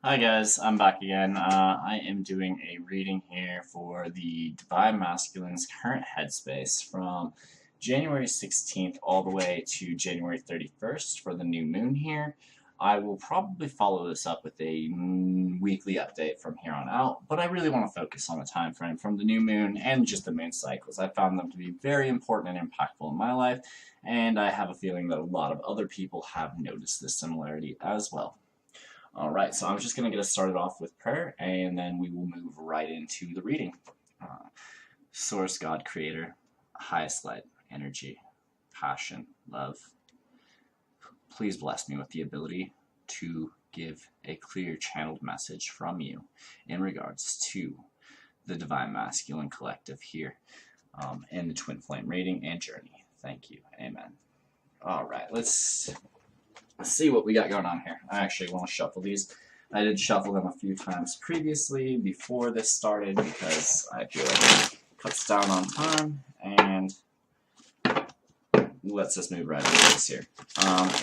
Hi guys, I'm back again. I am doing a reading here for the Divine Masculine's current headspace from January 16th all the way to January 31st for the new moon here. I will probably follow this up with a weekly update from here on out, but I really want to focus on the time frame from the new moon and just the moon cycles. I found them to be very important and impactful in my life, and I have a feeling that a lot of other people have noticed this similarity as well. All right, so I'm just going to get us started off with prayer, and then we will move right into the reading. Source, God, Creator, highest light, energy, passion, love. Please bless me with the ability to give a clear channeled message from you in regards to the Divine Masculine Collective here in the Twin Flame reading and journey. Thank you. Amen. All right, let's see what we got going on here. I actually want to shuffle these. I did shuffle them a few times previously before this started because I feel like it cuts down on time and lets us move right into this here.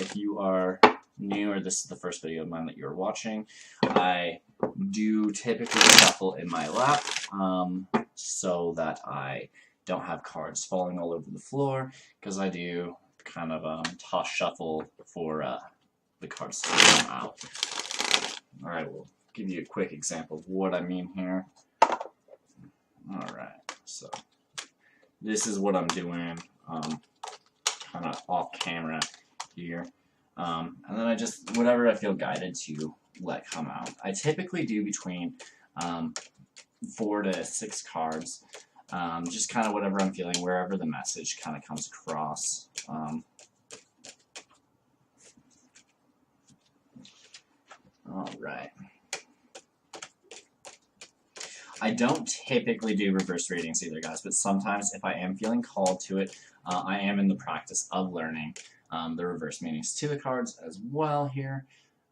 If you are new or this is the first video of mine that you're watching, I do typically shuffle in my lap so that I don't have cards falling all over the floor, because I do kind of toss shuffle for the cards to come out. Alright, we'll give you a quick example of what I mean here. Alright, so this is what I'm doing kind of off camera here. And then I just, whatever I feel guided to let come out. I typically do between 4 to 6 cards. Just kind of whatever I'm feeling, wherever the message kind of comes across. Alright. I don't typically do reverse readings either, guys, but sometimes if I am feeling called to it, I am in the practice of learning the reverse meanings to the cards as well here.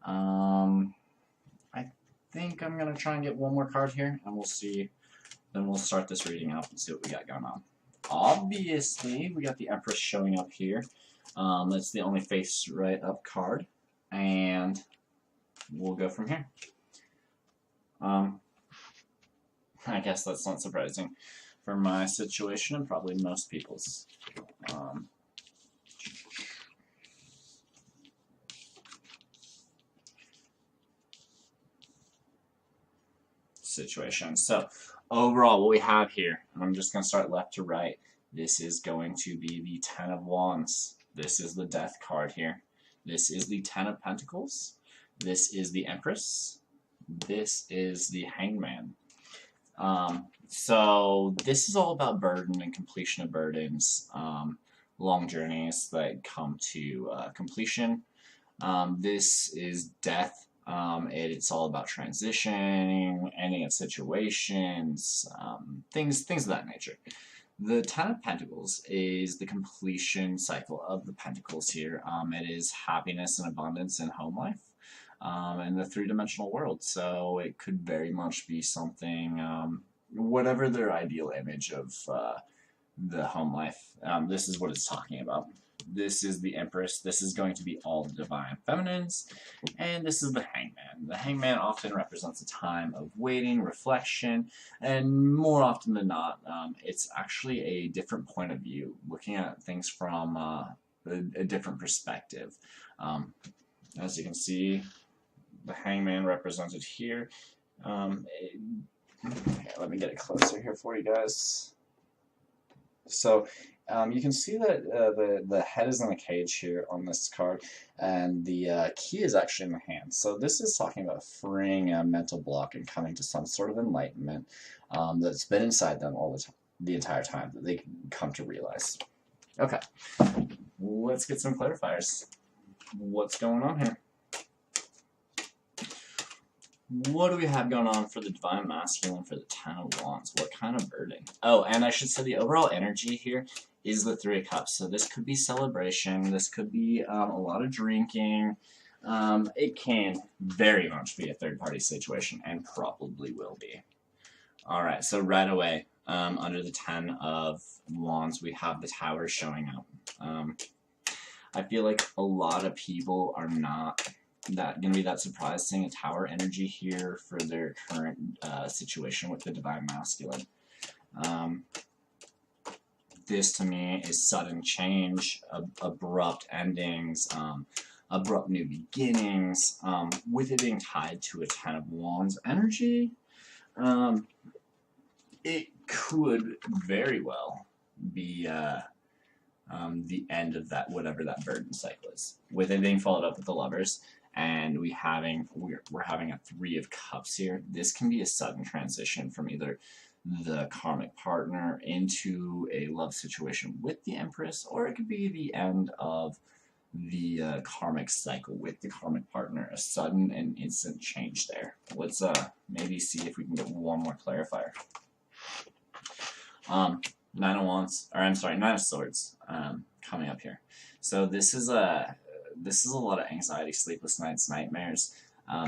I think I'm going to try and get one more card here, and we'll see. Then we'll start this reading up and see what we got going on. Obviously, we got the Empress showing up here. That's the only face right up card, and we'll go from here. I guess that's not surprising for my situation and probably most people's. Situation. So overall, what we have here, and I'm just going to start left to right, this is going to be the Ten of Wands. This is the Death card here. This is the Ten of Pentacles. This is the Empress. This is the Hangman. So this is all about burden and completion of burdens, long journeys that come to completion. This is death. It's all about transitioning, ending of situations, things of that nature. The Ten of Pentacles is the completion cycle of the Pentacles here. It is happiness and abundance in home life and the three-dimensional world. So it could very much be something, whatever their ideal image of the home life. This is what it's talking about. This is the Empress. This is going to be all the Divine Feminines. And this is the Hangman. The Hangman often represents a time of waiting, reflection, and more often than not, it's actually a different point of view, looking at things from a different perspective. As you can see, the Hangman represented here. Let me get it closer here for you guys. So you can see that the head is in a cage here on this card, and the key is actually in the hand. So this is talking about freeing a mental block and coming to some sort of enlightenment that's been inside them all the entire time that they can come to realize. Okay, let's get some clarifiers. What's going on here? What do we have going on for the Divine Masculine for the Ten of Wands? What kind of burden? Oh, and I should say the overall energy here is the Three of Cups. So this could be celebration. This could be a lot of drinking. It can very much be a third-party situation and probably will be. All right, so right away, under the Ten of Wands, we have the Tower showing up. I feel like a lot of people are not gonna be that surprise thing, a tower energy here for their current situation with the divine masculine. This to me is sudden change, abrupt endings, abrupt new beginnings, with it being tied to a Ten of Wands energy. It could very well be the end of that, whatever that burden cycle is, with it being followed up with the Lovers, and we're having a Three of Cups here. This can be a sudden transition from either the karmic partner into a love situation with the Empress, or it could be the end of the karmic cycle with the karmic partner, a sudden and instant change there. Let's maybe see if we can get one more clarifier. Nine of Wands, or I'm sorry, Nine of Swords, coming up here. So this is a lot of anxiety, sleepless nights, nightmares,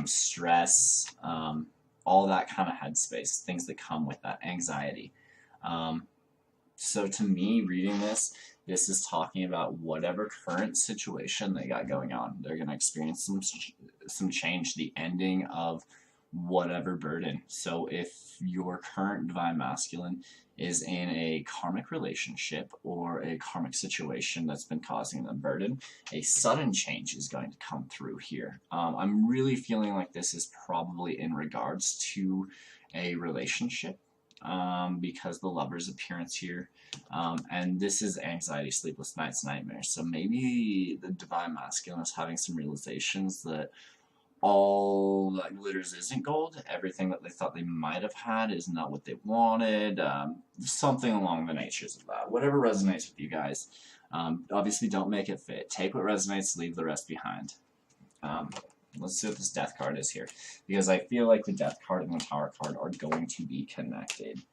stress, all that kind of headspace, things that come with that anxiety. So to me, reading this is talking about whatever current situation they got going on. They're going to experience some change, the ending of whatever burden. So if your current divine masculine is in a karmic relationship or a karmic situation that's been causing them burden, a sudden change is going to come through here. I'm really feeling like this is probably in regards to a relationship, because the Lover's appearance here, and this is anxiety, sleepless nights, nightmares. So maybe the divine masculine is having some realizations that all that glitters isn't gold. Everything that they thought they might have had is not what they wanted. Something along the natures of that. Whatever resonates with you guys. Obviously, don't make it fit. Take what resonates, leave the rest behind. Let's see what this Death card is here, because I feel like the Death card and the Tower card are going to be connected.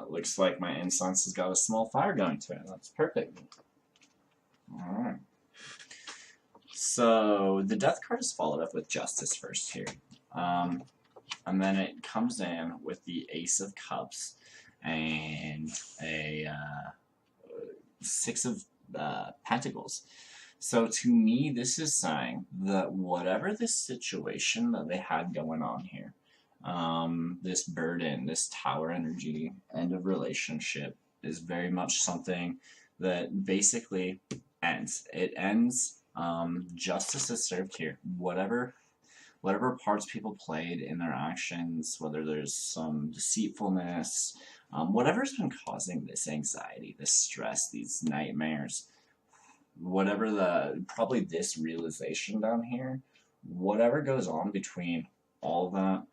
Looks like my incense has got a small fire going to it. That's perfect. Alright. So the Death card is followed up with Justice first here. And then it comes in with the Ace of Cups and a Six of Pentacles. So to me, this is saying that whatever this situation that they had going on here, this burden, this tower energy, end of relationship, is very much something that basically ends. It ends. Justice is served here. Whatever parts people played in their actions, whether there's some deceitfulness, whatever's been causing this anxiety, this stress, these nightmares, probably this realization down here, whatever goes on between all that,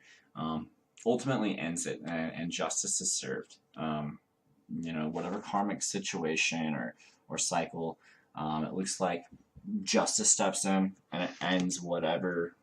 ultimately ends it, and justice is served. Whatever karmic situation or cycle, it looks like justice steps in and it ends whatever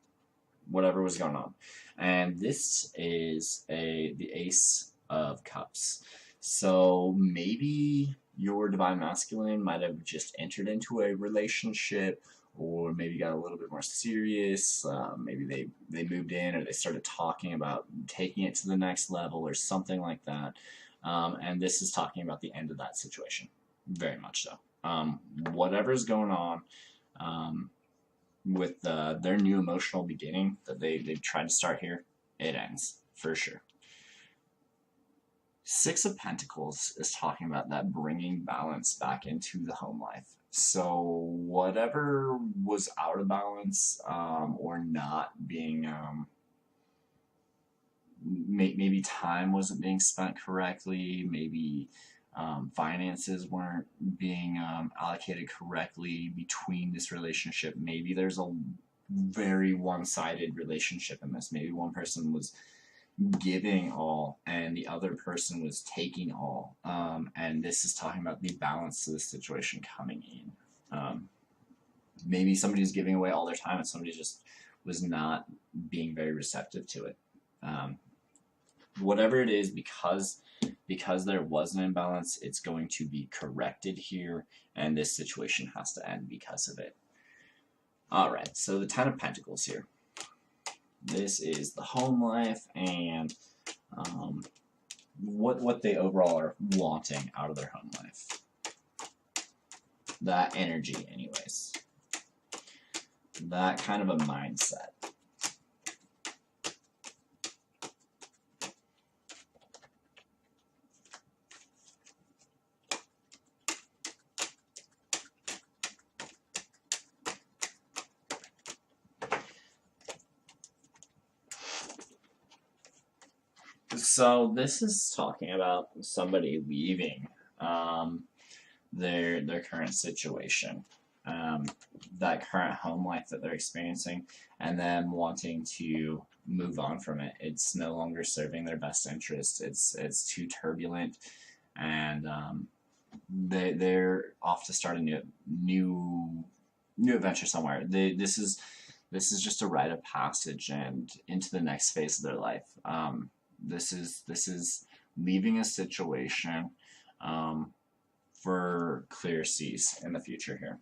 was going on. And this is the Ace of Cups. So maybe your divine masculine might have just entered into a relationship, or maybe got a little bit more serious. Maybe they moved in, or they started talking about taking it to the next level or something like that. And this is talking about the end of that situation. Very much so. Whatever's going on with their new emotional beginning that they've tried to start here, it ends for sure. Six of Pentacles is talking about that bringing balance back into the home life. So whatever was out of balance, or not being, maybe time wasn't being spent correctly, maybe finances weren't being allocated correctly between this relationship. Maybe there's a very one-sided relationship in this. Maybe one person was giving all and the other person was taking all, and this is talking about the balance to the situation coming in. Maybe somebody's giving away all their time and somebody just was not being very receptive to it. Whatever it is, because there was an imbalance, it's going to be corrected here, and this situation has to end because of it. Alright, so the Ten of Pentacles here. This is the home life, and what they overall are wanting out of their home life. That energy, anyways. That kind of a mindset. So this is talking about somebody leaving their current situation, that current home life that they're experiencing, and then wanting to move on from it. It's no longer serving their best interest. It's too turbulent, and they're off to start a new adventure somewhere. This is just a rite of passage and into the next phase of their life. This is leaving a situation for clear seas in the future here.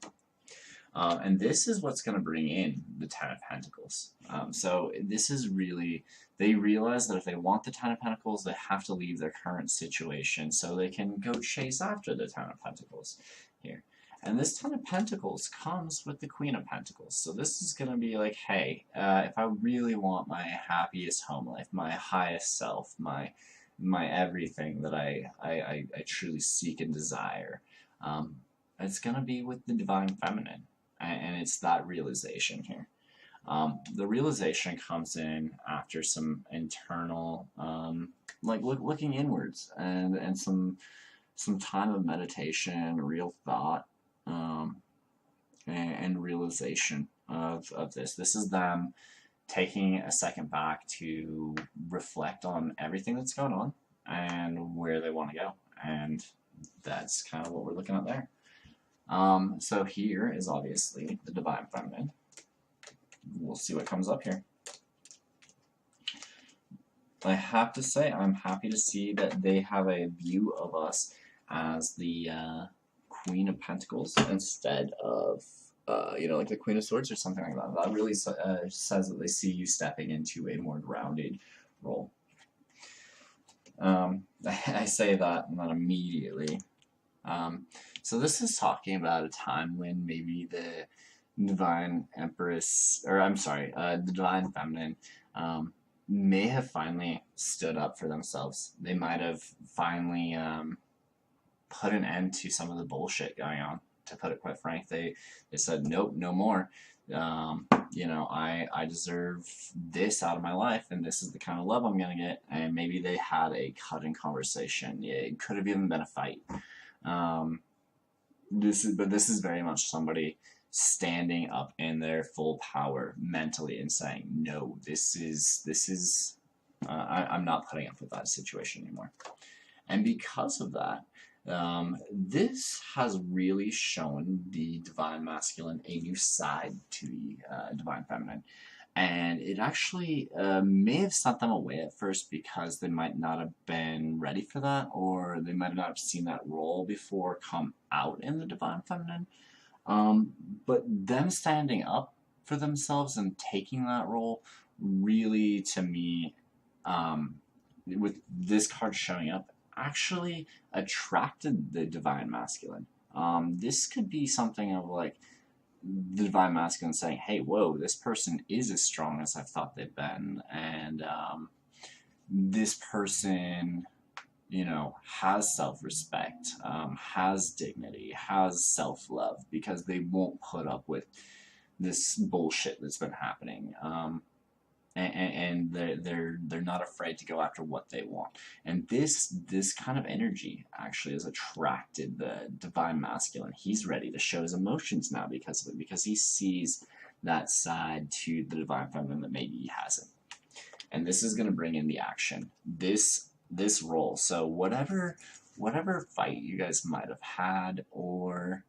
And this is what's going to bring in the Ten of Pentacles. So this is really, they realize that if they want the Ten of Pentacles, they have to leave their current situation so they can go chase after the Ten of Pentacles here. And this Ten of Pentacles comes with the Queen of Pentacles. So this is going to be like, hey, if I really want my happiest home life, my highest self, my everything that I truly seek and desire, it's going to be with the Divine Feminine. And it's that realization here. The realization comes in after some internal, like looking inwards and some time of meditation, real thought, and realization of this. This is them taking a second back to reflect on everything that's going on and where they want to go. And that's kind of what we're looking at there. So here is obviously the Divine Feminine. We'll see what comes up here. I have to say, I'm happy to see that they have a view of us as the Queen of Pentacles instead of, like the Queen of Swords or something like that. That really says that they see you stepping into a more grounded role. I say that and then immediately. So this is talking about a time when maybe the Divine Empress, or I'm sorry, the Divine Feminine may have finally stood up for themselves. They might have finally put an end to some of the bullshit going on. To put it quite frank, they said, nope, no more. I deserve this out of my life, and this is the kind of love I'm going to get. And maybe they had a cutting conversation. Yeah, it could have even been a fight. This is very much somebody standing up in their full power mentally and saying, no, I'm not putting up with that situation anymore. And because of that, this has really shown the Divine Masculine a new side to the Divine Feminine. And it actually may have sent them away at first because they might not have been ready for that, or they might not have seen that role before come out in the Divine Feminine. But them standing up for themselves and taking that role really, to me, with this card showing up, actually attracted the Divine Masculine. This could be something of like the Divine Masculine saying, hey, whoa, this person is as strong as I've thought they've been, and this person, has self-respect, has dignity, has self-love, because they won't put up with this bullshit that's been happening. And they're not afraid to go after what they want. And this kind of energy actually has attracted the Divine Masculine. He's ready to show his emotions now because of it, because he sees that side to the Divine Feminine that maybe he hasn't. And this is going to bring in the action. This role. So whatever fight you guys might have had, or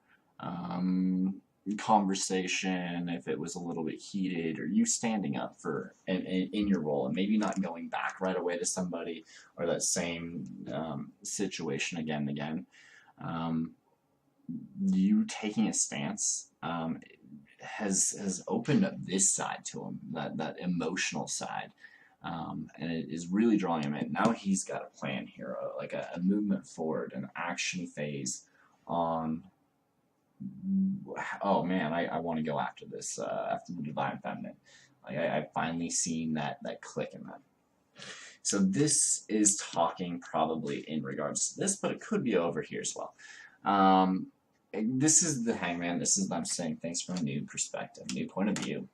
conversation, if it was a little bit heated, or you standing up for in your role and maybe not going back right away to somebody or that same situation again and again, you taking a stance has opened up this side to them, that emotional side, and it is really drawing him in. Now he's got a plan here, like a movement forward, an action phase on. Oh man, I want to go after this, after the Divine Feminine. Like I've finally seen that click in them. So this is talking probably in regards to this, but it could be over here as well. This is the Hangman. This is them saying things from a new perspective, new point of view.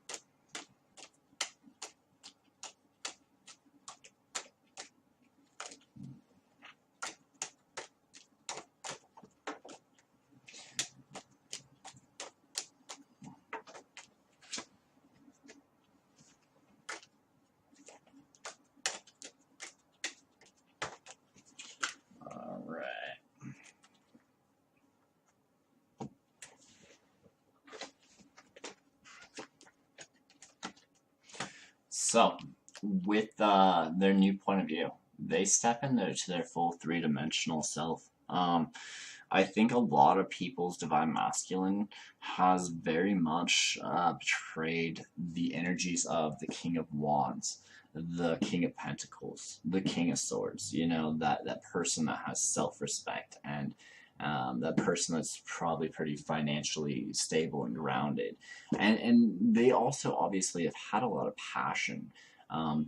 So, with their new point of view, they step into their full three-dimensional self. I think a lot of people's Divine Masculine has very much portrayed the energies of the King of Wands, the King of Pentacles, the King of Swords. You know, that person that has self-respect and that person that's probably pretty financially stable and grounded. And they also obviously have had a lot of passion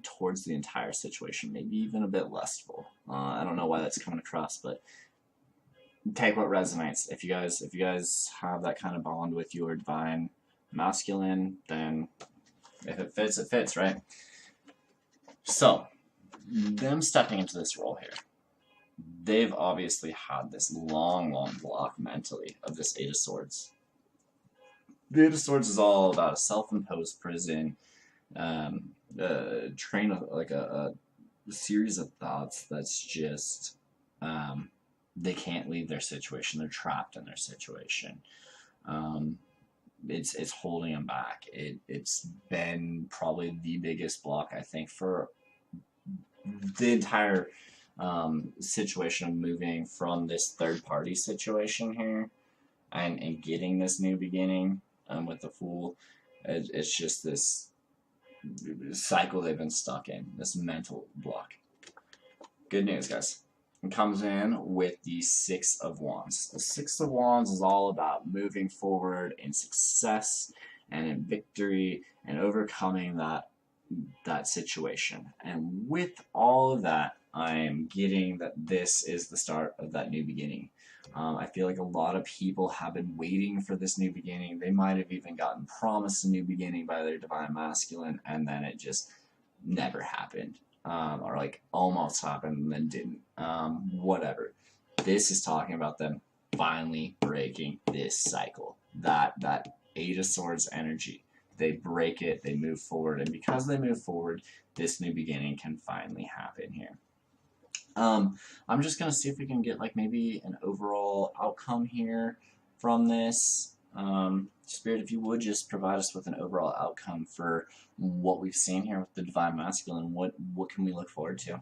towards the entire situation, maybe even a bit lustful. I don't know why that's coming across, but take what resonates. If you guys have that kind of bond with your Divine Masculine, then if it fits, it fits, right? So, them stepping into this role here, they've obviously had this long block mentally of this Eight of Swords. The Eight of Swords is all about a self-imposed prison, train of like a series of thoughts that's just they can't leave their situation. They're trapped in their situation. It's holding them back. It's been probably the biggest block, I think, for the entire situation of moving from this third-party situation here and getting this new beginning with the Fool. It's just this cycle they've been stuck in, this mental block. Good news, guys. It comes in with the Six of Wands. The Six of Wands is all about moving forward in success and in victory and overcoming that situation. And with all of that, I'm getting that this is the start of that new beginning. I feel like a lot of people have been waiting for this new beginning. They might have even gotten promised a new beginning by their Divine Masculine, and then it just never happened. Or like almost happened and then didn't. Whatever. This is talking about them finally breaking this cycle. That Eight of Swords energy. They break it, they move forward, and because they move forward, this new beginning can finally happen here. I'm just going to see if we can get like maybe an overall outcome here from this. Spirit, if you would just provide us with an overall outcome for what we've seen here with the Divine Masculine, what can we look forward to?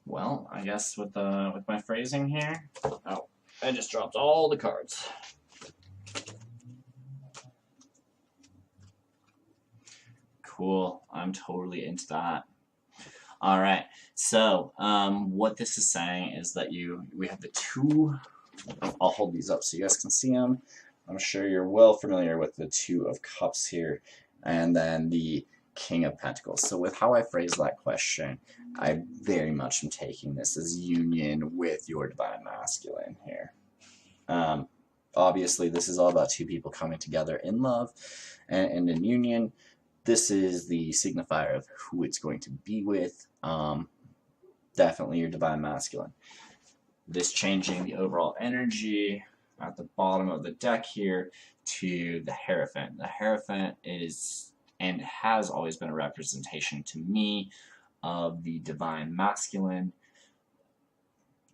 Well, I guess with my phrasing here, oh, I just dropped all the cards. Cool, I'm totally into that. All right, so what this is saying is that we have the two. I'll hold these up so you guys can see them. I'm sure you're well familiar with the Two of Cups here, and then the King of Pentacles. So with how I phrase that question, I very much am taking this as union with your Divine Masculine here. Obviously, this is all about two people coming together in love and in union. This is the signifier of who it's going to be with. Definitely your Divine Masculine. This changing the overall energy at the bottom of the deck here to the Hierophant. The Hierophant is and has always been a representation to me of the Divine Masculine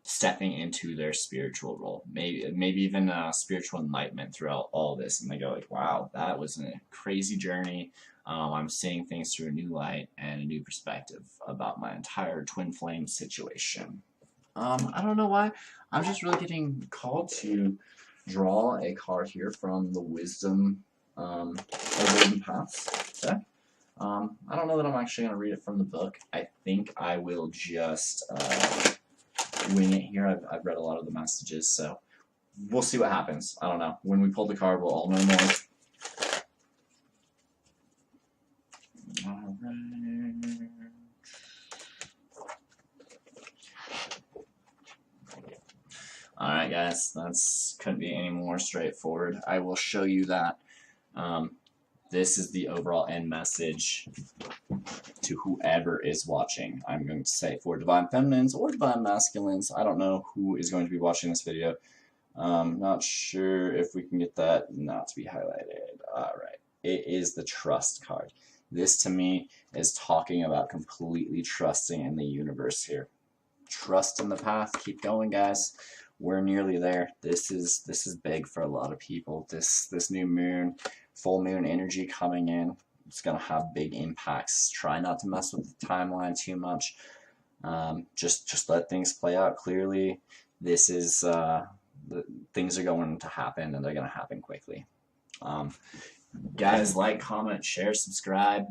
stepping into their spiritual role. Maybe even spiritual enlightenment throughout all this. And they go like, wow, that was a crazy journey. I'm seeing things through a new light and a new perspective about my entire twin flame situation. I don't know why. I'm just really getting called to draw a card here from the Wisdom of Golden Paths deck. I don't know that I'm actually going to read it from the book. I think I will just wing it here. I've read a lot of the messages, so we'll see what happens. I don't know. When we pull the card, we'll all know more. Alright. Alright guys, that's couldn't be any more straightforward. I will show you that this is the overall end message to whoever is watching. I'm going to say for Divine Feminines or Divine Masculines. I don't know who is going to be watching this video. Not sure if we can get that not to be highlighted. Alright, it is the Trust card. This to me is talking about completely trusting in the universe here. Trust in the path. Keep going, guys. We're nearly there. This is big for a lot of people. This new moon, full moon energy coming in, it's gonna have big impacts. Try not to mess with the timeline too much. Just let things play out clearly. This is things are going to happen, and they're gonna happen quickly. Guys, like, comment, share, subscribe,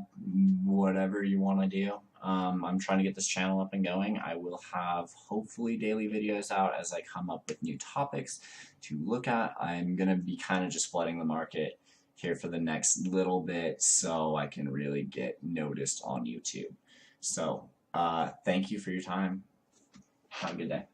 whatever you want to do. I'm trying to get this channel up and going. I will have hopefully daily videos out as I come up with new topics to look at. I'm going to be kind of just flooding the market here for the next little bit so I can really get noticed on YouTube. So thank you for your time. Have a good day.